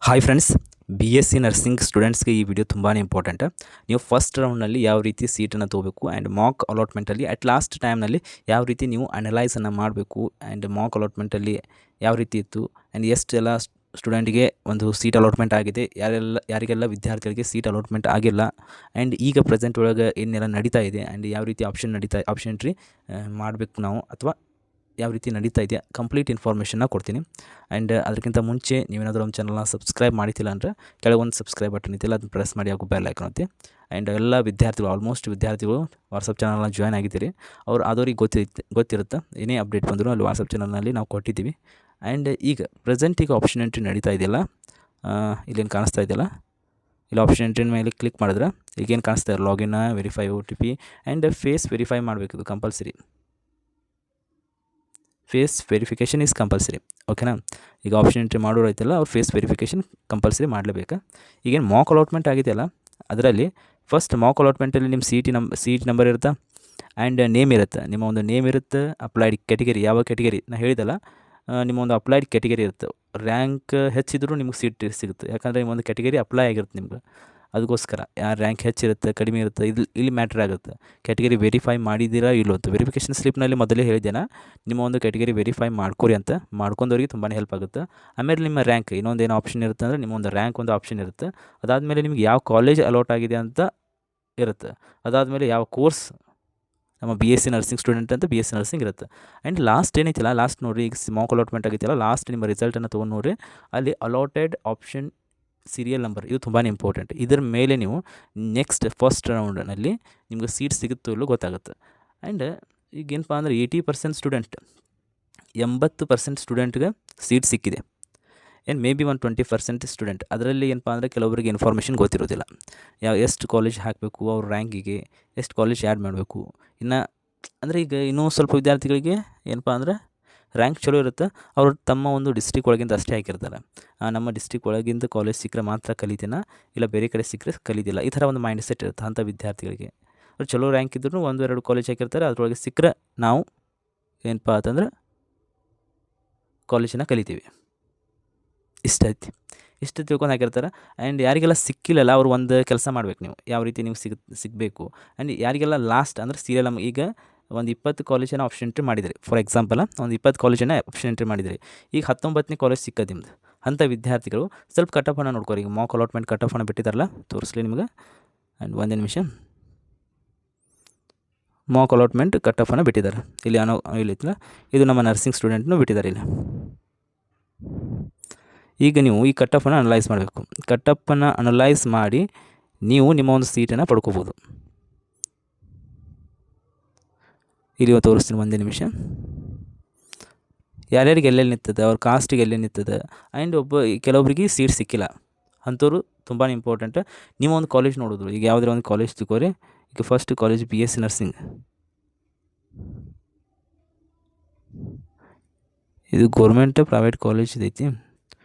Hi friends, BSc nursing ಸ್ಟೂಡೆಂಟ್ಸ್ಗೆ ಈ video ತುಂಬಾ ಇಂಪಾರ್ಟೆಂಟ್. ನೀವು ಫಸ್ಟ್ ರೌಂಡ್ನಲ್ಲಿ ಯಾವ ರೀತಿ ಸೀಟನ್ನು ತೊಗೋಬೇಕು ಆ್ಯಂಡ್ ಮಾಕ್ ಅಲಾಟ್ಮೆಂಟಲ್ಲಿ ಅಟ್ ಲಾಸ್ಟ್ ಟೈಮ್ನಲ್ಲಿ ಯಾವ ರೀತಿ ನೀವು ಅನಲೈಸನ್ನು ಮಾಡಬೇಕು ಆ್ಯಂಡ್ ಮಾಕ್ ಅಲಾಟ್ಮೆಂಟಲ್ಲಿ ಯಾವ ರೀತಿ ಇತ್ತು ಆ್ಯಂಡ್ ಎಷ್ಟೆಲ್ಲ ಸ್ಟೂಡೆಂಟ್ಗೆ ಒಂದು ಸೀಟ್ ಅಲಾಟ್ಮೆಂಟ್ ಆಗಿದೆ, ಯಾರಿಗೆಲ್ಲ ವಿದ್ಯಾರ್ಥಿಗಳಿಗೆ ಸೀಟ್ ಅಲಾಟ್ಮೆಂಟ್ ಆಗಿಲ್ಲ ಆ್ಯಂಡ್ ಈಗ ಪ್ರೆಸೆಂಟ್ ಒಳಗೆ ಏನೆಲ್ಲ ನಡೀತಾ ಇದೆ ಆ್ಯಂಡ್ ಯಾವ ರೀತಿ ಆಪ್ಷನ್ ಎಂಟ್ರಿ ಮಾಡಬೇಕು ನಾವು ಅಥವಾ ಯಾವ ರೀತಿ ನಡೀತಾ ಇದೆ ಕಂಪ್ಲೀಟ್ ಇನ್ಫಾರ್ಮೇಷನ್ನ ಕೊಡ್ತೀನಿ. ಆ್ಯಂಡ್ ಅದಕ್ಕಿಂತ ಮುಂಚೆ ನೀವೇನಾದರೂ ನಮ್ಮ ಚಾನಲ್ನ ಸಬ್ಸ್ಕ್ರೈಬ್ ಮಾಡಿತಿಲ್ಲ ಅಂದರೆ ಕೆಳಗೊಂದು ಸಬ್ಸ್ಕ್ರೈಬ್ ಬಟನ್ ಇದೆಯಲ್ಲ ಅದನ್ನು ಪ್ರೆಸ್ ಮಾಡಿ ಹಾಗೂ ಬೆಲ್ ಐಕಾನ್ ಒತ್ತಿ. ಆ್ಯಂಡ್ ಎಲ್ಲ ವಿದ್ಯಾರ್ಥಿಗಳು ಆಲ್ಮೋಸ್ಟ್ ವಿದ್ಯಾರ್ಥಿಗಳು ವಾಟ್ಸಪ್ ಚಾನಲ್ನ ಜಾಯ್ನ್ ಆಗಿದ್ದೀರಿ. ಆದವ್ರಿಗೆ ಗೊತ್ತಿರುತ್ತೆ ಏನೇ ಅಪ್ಡೇಟ್ ಬಂದರೂ ಅಲ್ಲಿ ವಾಟ್ಸಪ್ ಚಾನಲ್ನಲ್ಲಿ ನಾವು ಕೊಟ್ಟಿದ್ದೀವಿ. ಆ್ಯಂಡ್ ಈಗ ಪ್ರೆಸೆಂಟ್ ಆಪ್ಷನ್ ಎಂಟ್ರಿ ನಡೀತಾ ಇದೆಯಲ್ಲ, ಇಲ್ಲೇನು ಕಾಣಿಸ್ತಾ ಇದೆಯಲ್ಲ, ಇಲ್ಲಿ ಆಪ್ಷನ್ ಎಂಟ್ರಿನ ಮೇಲೆ ಕ್ಲಿಕ್ ಮಾಡಿದ್ರೆ ಈಗೇನು ಕಾಣಿಸ್ತಾ ಇದೆ login, verify OTP and face verify ಮಾಡಬೇಕಿದು compulsory. Face verification is compulsory, ಓಕೆನಾ. ಈಗ ಆಪ್ಷನ್ ಎಂಟ್ರಿ ಮಾಡೋರು ಐತಲ್ಲ ಅವ್ರು ಫೇಸ್ ವೆರಿಫಿಕೇಷನ್ ಕಂಪಲ್ಸರಿ ಮಾಡಲೇಬೇಕು. ಈಗೇನು ಮಾಕ್ ಅಲಾಟ್ಮೆಂಟ್ ಆಗಿದೆಯಲ್ಲ ಅದರಲ್ಲಿ ಫಸ್ಟ್ ಮಾಕ್ ಅಲಾಟ್ಮೆಂಟಲ್ಲಿ ನಿಮ್ಮ ಸೀಟ್ ನಂಬರ್ ಇರುತ್ತೆ ಆ್ಯಂಡ್ ನೇಮ್ ಇರುತ್ತೆ. ನಿಮ್ಮ ಒಂದು ನೇಮ್ ಇರುತ್ತೆ, ಅಪ್ಲೈಡ್ ಕ್ಯಾಟಗರಿ ಯಾವ ಕ್ಯಾಟಗರಿ ನಾನು ಹೇಳಿದಲ್ಲ, ನಿಮ್ಮ ಒಂದು ಅಪ್ಲೈಡ್ ಕ್ಯಾಟಗರಿ ಇರುತ್ತೆ. ರ್ಯಾಂಕ್ ಹೆಚ್ಚಿದ್ರೂ ನಿಮ್ಗೆ ಸೀಟ್ ಸಿಗುತ್ತೆ, ಯಾಕಂದರೆ ನಿಮ್ಮ ಒಂದು ಕ್ಯಾಟಗರಿ ಅಪ್ಲೈ ಆಗಿರುತ್ತೆ ನಿಮ್ಗೆ. ಅದಕ್ಕೋಸ್ಕರ ಯಾರು ರ್ಯಾಂಕ್ ಹೆಚ್ಚಿರುತ್ತೆ ಕಡಿಮೆ ಇರುತ್ತೆ ಇಲ್ಲಿ ಮ್ಯಾಟ್ರ್ ಆಗುತ್ತೆ. ಕ್ಯಾಟಗರಿ ವೆರಿಫೈ ಮಾಡಿದ್ದೀರಾ ಇಲ್ಲೋ ಅಂತ ವೆರಿಫಿಕೇಷನ್ ಸ್ಲಿಪ್ನಲ್ಲಿ ಮೊದಲೇ ಹೇಳಿದ್ದೇನೆ, ನಿಮ್ಮ ಒಂದು ಕ್ಯಾಟಗರಿ ವೆರಿಫೈ ಮಾಡ್ಕೊರಿ ಅಂತ. ಮಾಡ್ಕೊಂಡವ್ರಿಗೆ ತುಂಬಾ ಹೆಲ್ಪ್ ಆಗುತ್ತೆ. ಆಮೇಲೆ ನಿಮ್ಮ ರ್ಯಾಂಕ್ ಇನ್ನೊಂದು ಏನು ಆಪ್ಷನ್ ಇರುತ್ತೆ ಅಂದರೆ ನಿಮ್ಮ ಒಂದು ರ್ಯಾಂಕ್ ಒಂದು ಆಪ್ಷನ್ ಇರುತ್ತೆ. ಅದಾದಮೇಲೆ ನಿಮ್ಗೆ ಯಾವ ಕಾಲೇಜ್ ಅಲಾಟ್ ಆಗಿದೆ ಅಂತ ಇರುತ್ತೆ. ಅದಾದಮೇಲೆ ಯಾವ ಕೋರ್ಸ್, ನಮ್ಮ BSc ನರ್ಸಿಂಗ್ ಸ್ಟೂಡೆಂಟ್ ಅಂತ BSc ನರ್ಸಿಂಗ್ ಇರುತ್ತೆ. ಆ್ಯಂಡ್ ಲಾಸ್ಟ್ ಏನೈತಿಲ್ಲ, ಲಾಸ್ಟ್ ನೋಡಿರಿ, ಈಗ ಮಾಕ್ ಅಲಾಟ್ಮೆಂಟ್ ಆಗೈತಿಲ್ಲ, ಲಾಸ್ಟ್ ನಿಮ್ಮ ರಿಸಲ್ಟನ್ನು ತೊಗೊಂಡು ನೋಡಿರಿ, ಅಲ್ಲಿ ಅಲಾಟೆಡ್ ಆಪ್ಷನ್ ಸೀರಿಯಲ್ ನಂಬರ್ ಇದು ತುಂಬಾ ಇಂಪಾರ್ಟೆಂಟ್. ಇದರ ಮೇಲೆ ನೀವು ನೆಕ್ಸ್ಟ್ ಫಸ್ಟ್ ರೌಂಡ್ನಲ್ಲಿ ನಿಮ್ಗೆ ಸೀಟ್ ಸಿಗುತ್ತೋ ಇಲ್ಲೋ ಗೊತ್ತಾಗುತ್ತೆ. ಆ್ಯಂಡ್ ಈಗೇನಪ್ಪ ಅಂದರೆ 80% ಸ್ಟೂಡೆಂಟ್ 80% ಸ್ಟೂಡೆಂಟ್ಗೆ ಸೀಟ್ ಸಿಕ್ಕಿದೆ. ಏನು ಮೇ ಬಿ ಒಂದು 20% ಸ್ಟೂಡೆಂಟ್ ಅದರಲ್ಲಿ ಏನಪ್ಪ ಅಂದರೆ ಕೆಲವೊಬ್ಬರಿಗೆ ಇನ್ಫಾರ್ಮೇಷನ್ ಗೊತ್ತಿರೋದಿಲ್ಲ, ಎಷ್ಟು ಕಾಲೇಜ್ ಹಾಕಬೇಕು, ಅವ್ರ ರ್ಯಾಂಕಿಗೆ ಎಷ್ಟು ಕಾಲೇಜ್ ಆ್ಯಡ್ ಮಾಡಬೇಕು. ಇನ್ನು ಅಂದರೆ ಈಗ ಇನ್ನೂ ಸ್ವಲ್ಪ ವಿದ್ಯಾರ್ಥಿಗಳಿಗೆ ಏನಪ್ಪ ಅಂದರೆ ರ್ಯಾಂಕ್ ಚಲೋ ಇರುತ್ತೆ, ಅವರು ತಮ್ಮ ಒಂದು ಡಿಸ್ಟ್ರಿಕ್ ಒಳಗಿಂದ ಅಷ್ಟೇ ಹಾಕಿರ್ತಾರೆ. ನಮ್ಮ ಡಿಸ್ಟ್ರಿಕ್ ಒಳಗಿಂದ ಕಾಲೇಜ್ ಸಿಕ್ಕರೆ ಮಾತ್ರ ಕಲಿತೀನ, ಇಲ್ಲ ಬೇರೆ ಕಡೆ ಸಿಕ್ಕರೆ ಕಲಿತಿಲ್ಲ, ಈ ಥರ ಒಂದು ಮೈಂಡ್ ಸೆಟ್ ಇರುತ್ತೆ ಅಂಥ ವಿದ್ಯಾರ್ಥಿಗಳಿಗೆ. ಅವ್ರು ಚಲೋ ರ್ಯಾಂಕ್ ಇದ್ರೂ 1-2 ಕಾಲೇಜ್ ಹಾಕಿರ್ತಾರೆ, ಅದರೊಳಗೆ ಸಿಕ್ಕರೆ ನಾವು ಏನಪ್ಪ ಅಂತಂದ್ರೆ ಕಾಲೇಜನ್ನು ಕಲಿತೀವಿ. ಇಷ್ಟು ತಿಳ್ಕೊಂಡು ಹಾಕಿರ್ತಾರೆ. ಆ್ಯಂಡ್ ಯಾರಿಗೆಲ್ಲ ಸಿಕ್ಕಿಲ್ಲಲ್ಲ ಅವ್ರು ಒಂದು ಕೆಲಸ ಮಾಡ್ಬೇಕು, ನೀವು ಯಾವ ರೀತಿ ನೀವು ಸಿಗಬೇಕು. ಆ್ಯಂಡ್ ಯಾರಿಗೆಲ್ಲ ಲಾಸ್ಟ್ ಅಂದರೆ ಸೀರಿಯಲ್ ಈಗ ಒಂದು 20 ಕಾಲೇಜನ್ನು ಆಪ್ಷನ್ ಎಂಟ್ರಿ ಮಾಡಿದಿರಿ, ಫಾರ್ ಎಕ್ಸಾಂಪಲ್ ಒಂದು 20 ಕಾಲೇಜನ್ನು ಆಪ್ಷನ್ ಎಂಟ್ರಿ ಮಾಡಿದಿರಿ. ಈಗ 19ನೇ ಕಾಲೇಜ್ ಸಿಕ್ಕದು ನಿಮ್ದು. ಅಂಥ ವಿದ್ಯಾರ್ಥಿಗಳು ಸ್ವಲ್ಪ ಕಟಫನ್ನು ನೋಡ್ಕೊರಿ. ಈಗ ಮಾಕ್ ಅಲಾಟ್ಮೆಂಟ್ ಕಟಫನ್ನು ಬಿಟ್ಟಿದ್ದಾರಲ್ಲ, ತೋರಿಸ್ಲಿ ನಿಮ್ಗೆ. ಆ್ಯಂಡ್ ಒಂದೇ ನಿಮಿಷ, ಮಾಕ್ ಅಲಾಟ್ಮೆಂಟ್ ಕಟಫನ್ನು ಬಿಟ್ಟಿದ್ದಾರೆ ಇಲ್ಲಿ. ಇಲ್ಲಿತ್ತಲ್ಲ, ಇದು ನಮ್ಮ ನರ್ಸಿಂಗ್ ಸ್ಟೂಡೆಂಟ್ನು ಬಿಟ್ಟಿದ್ದಾರೆ ಇಲ್ಲಿ. ಈಗ ನೀವು ಈ ಕಟಫನ್ನು ಅನಲೈಸ್ ಮಾಡಬೇಕು. ಕಟಫನ್ನು ಅನಲೈಸ್ ಮಾಡಿ ನೀವು ನಿಮ್ಮ ಒಂದು ಸೀಟನ್ನು ಪಡ್ಕೋಬೋದು. ಇಲ್ಲಿ ತೋರಿಸ್ತೀನಿ, ಒಂದೇ ನಿಮಿಷ. ಯಾರ್ಯಾರಿಗೆ ಎಲ್ಲೆಲ್ಲಿ ನಿಂತದೆ, ಅವ್ರ ಕಾಸ್ಟಿಗೆ ಎಲ್ಲೆಲ್ಲಿ ನಿಂತದೆ, ಆ್ಯಂಡ್ ಕೆಲವೊಬ್ರಿಗೆ ಸೀಟ್ ಸಿಕ್ಕಿಲ್ಲ ಅಂಥವ್ರು ತುಂಬಾ ಇಂಪಾರ್ಟೆಂಟ್. ನಿಮ್ಮ ಒಂದು ಕಾಲೇಜ್ ನೋಡೋದು, ಈಗ ಯಾವುದೇ ಒಂದು ಕಾಲೇಜ್ ತಗೋರಿ. ಈಗ ಫಸ್ಟ್ ಕಾಲೇಜ್ BSc ನರ್ಸಿಂಗ್, ಇದು ಗೌರ್ಮೆಂಟ್ ಪ್ರೈವೇಟ್ ಕಾಲೇಜ್ ಇದೈತಿ.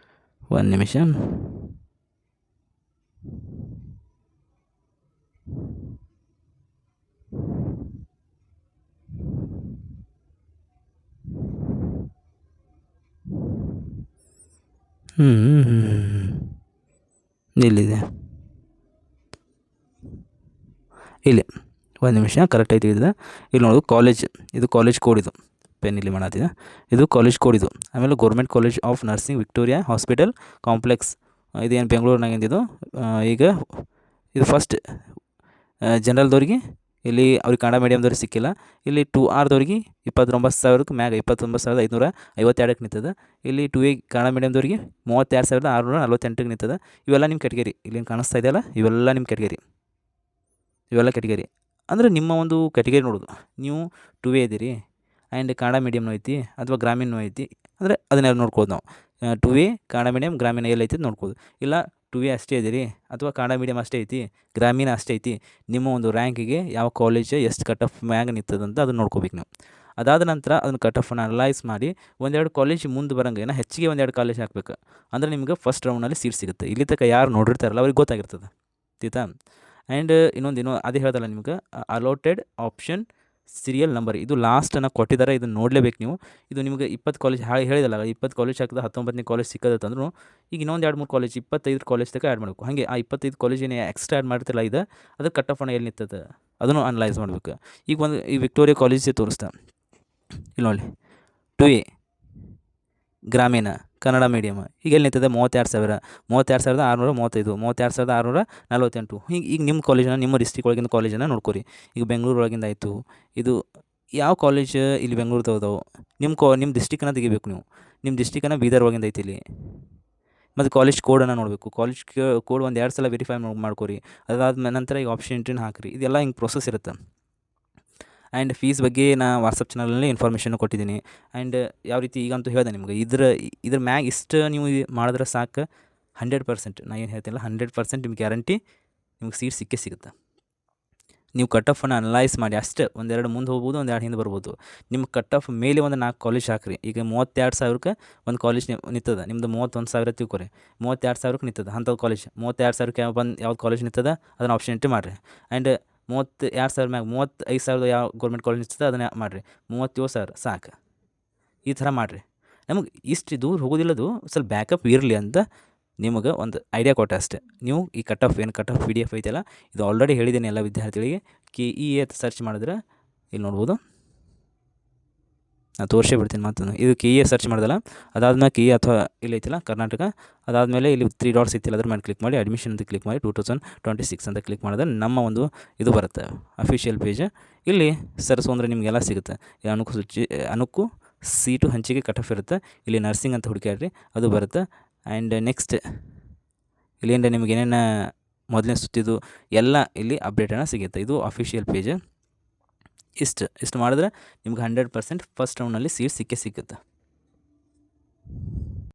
ಒಂದು ನಿಮಿಷ, ಇಲ್ಲಿದೆ, ಇಲ್ಲಿ ಒಂದು ನಿಮಿಷ ಕರೆಕ್ಟ್ ಐತಿ. ಇಲ್ಲಿ ನೋಡೋದು ಕಾಲೇಜ್, ಇದು ಕಾಲೇಜ್ ಕೋಡ್, ಇದು ಪೆನ್ ಇಲ್ಲಿ ಮಾಡತ್ತಿದೆ, ಇದು ಕಾಲೇಜ್ ಕೋಡ್ ಇದು. ಆಮೇಲೆ government college of nursing Victoria hospital complex, ಇದೇನು ಬೆಂಗಳೂರಿನಾಗಿಂದಿದು. ಈಗ ಇದು ಫಸ್ಟ್ ಜನರಲ್ದವ್ರಿಗೆ ಇಲ್ಲಿ ಅವ್ರಿಗೆ ಕನ್ನಡ ಮೀಡಿಯಮ್ದವ್ರಿಗೆ ಸಿಕ್ಕಿಲ್ಲ. ಇಲ್ಲಿ 2Rದವ್ರಿಗೆ 29,000 ಮ್ಯಾಗ 29,552ಕ್ಕೆ ನಿಂತದೆ. ಇಲ್ಲಿ 2A ಕನ್ನಡ ಮೀಡಿಯಮ್ದವ್ರಿಗೆ 32,648ಕ್ಕೆ ನಿಂತದೆ. ಇವೆಲ್ಲ ನಿಮ್ಮ ಕ್ಯಾಟಗರಿ, ಇಲ್ಲೇನು ಕಾಣಿಸ್ತಾ ಇದೆಯಲ್ಲ, ಇವೆಲ್ಲ ನಿಮ್ಮ ಕ್ಯಾಟಗರಿ. ಇವೆಲ್ಲ ಕ್ಯಾಟಗರಿ ಅಂದರೆ ನಿಮ್ಮ ಒಂದು ಕ್ಯಾಟಗರಿ ನೋಡೋದು. ನೀವು 2A ಇದ್ದೀರಿ ಆ್ಯಂಡ್ ಕನ್ನಡ ಮೀಡಿಯಮ್ನೂ ಐತಿ ಅಥವಾ ಗ್ರಾಮೀಣನೂ ಐತಿ ಅಂದರೆ ಅದನ್ನೆಲ್ಲ ನೋಡ್ಬೋದು ನಾವು. 2A ಕನ್ನಡ ಮೀಡಿಯಮ್ ಗ್ರಾಮೀಣ ಎಲ್ಲೈತಿ ನೋಡ್ಬೋದು. ಇಲ್ಲ 2A ಅಷ್ಟೇ ಇದ್ದೀರಿ ಅಥವಾ ಕನ್ನಡ ಮೀಡಿಯಮ್ ಅಷ್ಟೇ ಐತಿ ಗ್ರಾಮೀಣ ಅಷ್ಟೇ ಐತಿ, ನಿಮ್ಮ ಒಂದು ರ್ಯಾಂಕಿಗೆ ಯಾವ ಕಾಲೇಜ್ ಎಷ್ಟು ಕಟ್ ಆಫ್ ಮ್ಯಾಗ ನಿಂತದಂತ ಅದನ್ನು ನೋಡ್ಕೋಬೇಕು ನೀವು. ಅದಾದ ನಂತರ ಅದನ್ನು ಕಟ್ ಆಫನ್ನು ಅನಲೈಸ್ ಮಾಡಿ 1-2 ಕಾಲೇಜ್ ಮುಂದೆ ಬರೋಂಗೆ ಹೆಚ್ಚಿಗೆ 1-2 ಕಾಲೇಜ್ ಹಾಕ್ಬೇಕು. ಅಂದರೆ ನಿಮ್ಗೆ ಫಸ್ಟ್ ರೌಂಡ್ನಲ್ಲಿ ಸೀಟ್ ಸಿಗುತ್ತೆ. ಇಲ್ಲಿ ತನಕ ಯಾರು ನೋಡಿರ್ತಾರಲ್ಲ ಅವ್ರಿಗೆ ಗೊತ್ತಾಗಿರ್ತದೆ, ಆಯ್ತಾ. ಆ್ಯಂಡ್ ಇನ್ನೊಂದು ಅದೇ ಹೇಳ್ದಲ್ಲ ನಿಮ್ಗೆ, ಅಲಾಟೆಡ್ ಆಪ್ಷನ್ ಸೀರಿಯಲ್ ನಂಬರ್ ಇದು ಲಾಸ್ಟನ್ನು ಕೊಟ್ಟಿದ್ದಾರೆ, ಇದನ್ನು ನೋಡಲೇಬೇಕು ನೀವು. ಇದು ನಿಮಗೆ 20 ಕಾಲೇಜ್ ಹೇಳಿದಲ್ಲ, 20 ಕಾಲೇಜ್ ಹಾಕಿದ 19ನೇ ಕಾಲೇಜ್ ಸಿಕ್ಕದಂದ್ರೂ ಈಗ ಇನ್ನೊಂದು 2-3 ಕಾಲೇಜ್ 25 ಕಾಲೇಜ್ ತನಕ ಆ್ಯಡ್ ಮಾಡಬೇಕು. ಹಾಗೆ ಆ 25 ಕಾಲೇಜ್ ಏನು ಎಕ್ಸ್ಟ್ರಾ ಆ್ಯಡ್ ಮಾಡ್ತಿಲ್ಲ ಇದು, ಅದ್ರ ಕಟ್ ಆಫ್ ಎಲ್ಲಿ ನಿಂತದ ಅದನ್ನು ಅನಲೈಸ್ ಮಾಡಬೇಕು. ಈಗ ಒಂದು ಈ ವಿಕ್ಟೋರಿಯಾ ಕಾಲೇಜೇ ತೋರಿಸ್ತಾ ಇಲ್ಲಿ ನೋಡಿ, 2A ಗ್ರಾಮೀಣ ಕನ್ನಡ ಮೀಡಿಯಮ್ ಈಗ ಎಲ್ಲಿ ನಿಂತದೆ 32,635, 32,648. ಈಗ ನಿಮ್ಮ ಕಾಲೇಜನ್ನ ನಿಮ್ಮ ಡಿಸ್ಟ್ರಿಕ್ಟ್ ಒಳಗಿನ ಕಾಲೇಜನ್ನು ನೋಡ್ಕೊರಿ. ಈಗ ಬೆಂಗಳೂರು ಒಳಗಿಂದ ಆಯಿತು, ಇದು ಯಾವ ಕಾಲೇಜ್ ಇಲ್ಲಿ ಬೆಂಗಳೂರು ಅದಾವೆ, ನಿಮ್ಮ ಡಿಸ್ಟ್ರಿಕ್ಕನ್ನು ತೆಗಿಬೇಕು ನೀವು. ನಿಮ್ಮ ಡಿಸ್ಟ್ರಿಕ್ಕನ್ನು ಬೀದರ್ ಒಳಗಿಂದ ಐತಿ ಇಲ್ಲಿ. ಮತ್ತು ಕಾಲೇಜ್ ಕೋಡನ್ನು ನೋಡಬೇಕು. ಕಾಲೇಜ್ ಕೋಡ್ ಒಂದು 2 ಸಲ ವೆರಿಫೈ ಮಾಡ್ಕೊರಿ. ಅದಾದ ನಂತರ ಈಗ ಆಪ್ಷನ್ ಎಂಟ್ರಿನ ಹಾಕಿರಿ. ಇದೆಲ್ಲ ಹಿಂಗೆ ಪ್ರೊಸೆಸ್ ಇರುತ್ತೆ. ಆ್ಯಂಡ್ ಫೀಸ್ ಬಗ್ಗೆ ನಾ ವಾಟ್ಸಪ್ ಚಾನಲಲ್ಲಿ ಇನ್ಫಾರ್ಮೇಷನ್ ಕೊಟ್ಟಿದ್ದೀನಿ. ಆ್ಯಂಡ್ ಯಾವ ರೀತಿ ಈಗಂತೂ ಹೇಳಿದೆ ನಿಮ್ಗೆ, ಇದ್ರ ಮ್ಯಾಗ ಇಷ್ಟು ನೀವು ಮಾಡಿದ್ರೆ ಸಾಕು 100%. ನಾ ಏನು ಹೇಳ್ತಿಲ್ಲ, 100% ನಿಮ್ಗೆ ಗ್ಯಾರಂಟಿ ನಿಮ್ಗೆ ಸೀಟ್ ಸಿಗುತ್ತೆ. ನೀವು ಕಟ್ ಆಫನ್ನು ಅನಲೈಸ್ ಮಾಡಿ ಅಷ್ಟೇ. 1-2 ಮುಂದೆ ಹೋಗ್ಬೋದು, 1-2 ಹಿಂದೆ ಬರ್ಬೋದು. ನಿಮ್ಮ ಕಟ್ ಆಫ್ ಮೇಲೆ ಒಂದು 4 ಕಾಲೇಜ್ ಹಾಕಿರಿ. ಈಗ 32,000ಕ್ಕೆ ಒಂದು ಕಾಲೇಜ್ ನಿಂತದ, ನಿಮ್ಮದು 31,000 ತಿಳ್ಕೊರಿ, 32,000ಕ್ಕೆ ನಿಂತದ ಅಂಥದ್ದು ಕಾಲೇಜ್. 32,000ಕ್ಕೆ ಯಾವ್ದು ಕಾಲೇಜ್ ನಿಂತದ ಅದನ್ನು ಆಪ್ಷನ್ ಎಂಟ್ರಿ ಮಾಡಿರಿ. ಆ್ಯಂಡ್ 32,000 ಮ್ಯಾಗ 35,000 ಯಾವ ಗೌರ್ಮೆಂಟ್ ಕಾಲೇಜ್ ನಿಂತದ ಅದನ್ನು ಮಾಡಿರಿ. 37,000 ಸಾಕು. ಈ ಥರ ಮಾಡಿರಿ. ನಮಗೆ ಇಷ್ಟು ದೂರ ಹೋಗೋದಿಲ್ಲದು, ಸ್ವಲ್ಪ ಬ್ಯಾಕಪ್ ಇರಲಿ ಅಂತ ನಿಮಗೆ ಒಂದು ಐಡಿಯಾ ಕೊಟ್ಟೆ ಅಷ್ಟೇ. ನೀವು ಈ ಕಟ್ ಆಫ್ PDF ಐತಲ್ಲ, ಇದು ಆಲ್ರೆಡಿ ಹೇಳಿದ್ದೀನಿ ಎಲ್ಲ ವಿದ್ಯಾರ್ಥಿಗಳಿಗೆ. KEA ಸರ್ಚ್ ಮಾಡಿದ್ರೆ ಇಲ್ಲಿ ನೋಡ್ಬೋದು, ನಾನು ತೋರಿಸೇ ಬಿಡ್ತೀನಿ ಮಾತನ್ನು. ಇದು KEA ಸರ್ಚ್ ಮಾಡಿದಲ್ಲ, ಅದಾದ್ಮೇಲೆ KEA ಅಥವಾ ಇಲ್ಲಿ ಐತಿಲ್ಲ ಕರ್ನಾಟಕ, ಅದಾದಮೇಲೆ ಇಲ್ಲಿ 3 ಡಾಟ್ಸ್ ಐತಿಲ್ಲ, ಅದ್ರ ಮೇಲೆ ಕ್ಲಿಕ್ ಮಾಡಿ ಅಡ್ಮಿಷನ್ ಅಂತ ಕ್ಲಿಕ್ ಮಾಡಿ 2026 ಅಂತ ಕ್ಲಿಕ್ ಮಾಡಿದ್ರೆ ನಮ್ಮ ಒಂದು ಇದು ಬರುತ್ತೆ ಅಫಿಷಿಯಲ್ ಪೇಜ್. ಇಲ್ಲಿ ಸರ್ಸು ಅಂದರೆ ನಿಮಗೆಲ್ಲ ಸಿಗುತ್ತೆ. ಅನುಕು ಸೀಟು ಹಂಚಿಕೆ ಕಟ್ ಆಫ್ ಇರುತ್ತೆ. ಇಲ್ಲಿ ನರ್ಸಿಂಗ್ ಅಂತ ಹುಡುಕ್ಯಾಡ್ರಿ, ಅದು ಬರುತ್ತೆ. ಆ್ಯಂಡ್ ನೆಕ್ಸ್ಟ್ ಇಲ್ಲಿ ಏನಾರ ನಿಮ್ಗೆ ಏನೇನು ಮೊದಲನೇ ಸುತ್ತಿದ್ದು ಎಲ್ಲ ಇಲ್ಲಿ ಅಪ್ಡೇಟನ್ನು ಸಿಗುತ್ತೆ. ಇದು ಅಫಿಷಿಯಲ್ ಪೇಜ್. ಇಷ್ಟು ಮಾಡಿದ್ರೆ ನಿಮ್ಗೆ 100% ಫಸ್ಟ್ ರೌಂಡ್ನಲ್ಲಿ ಸೀಟ್ ಸಿಕ್ಕೇ ಸಿಗುತ್ತೆ.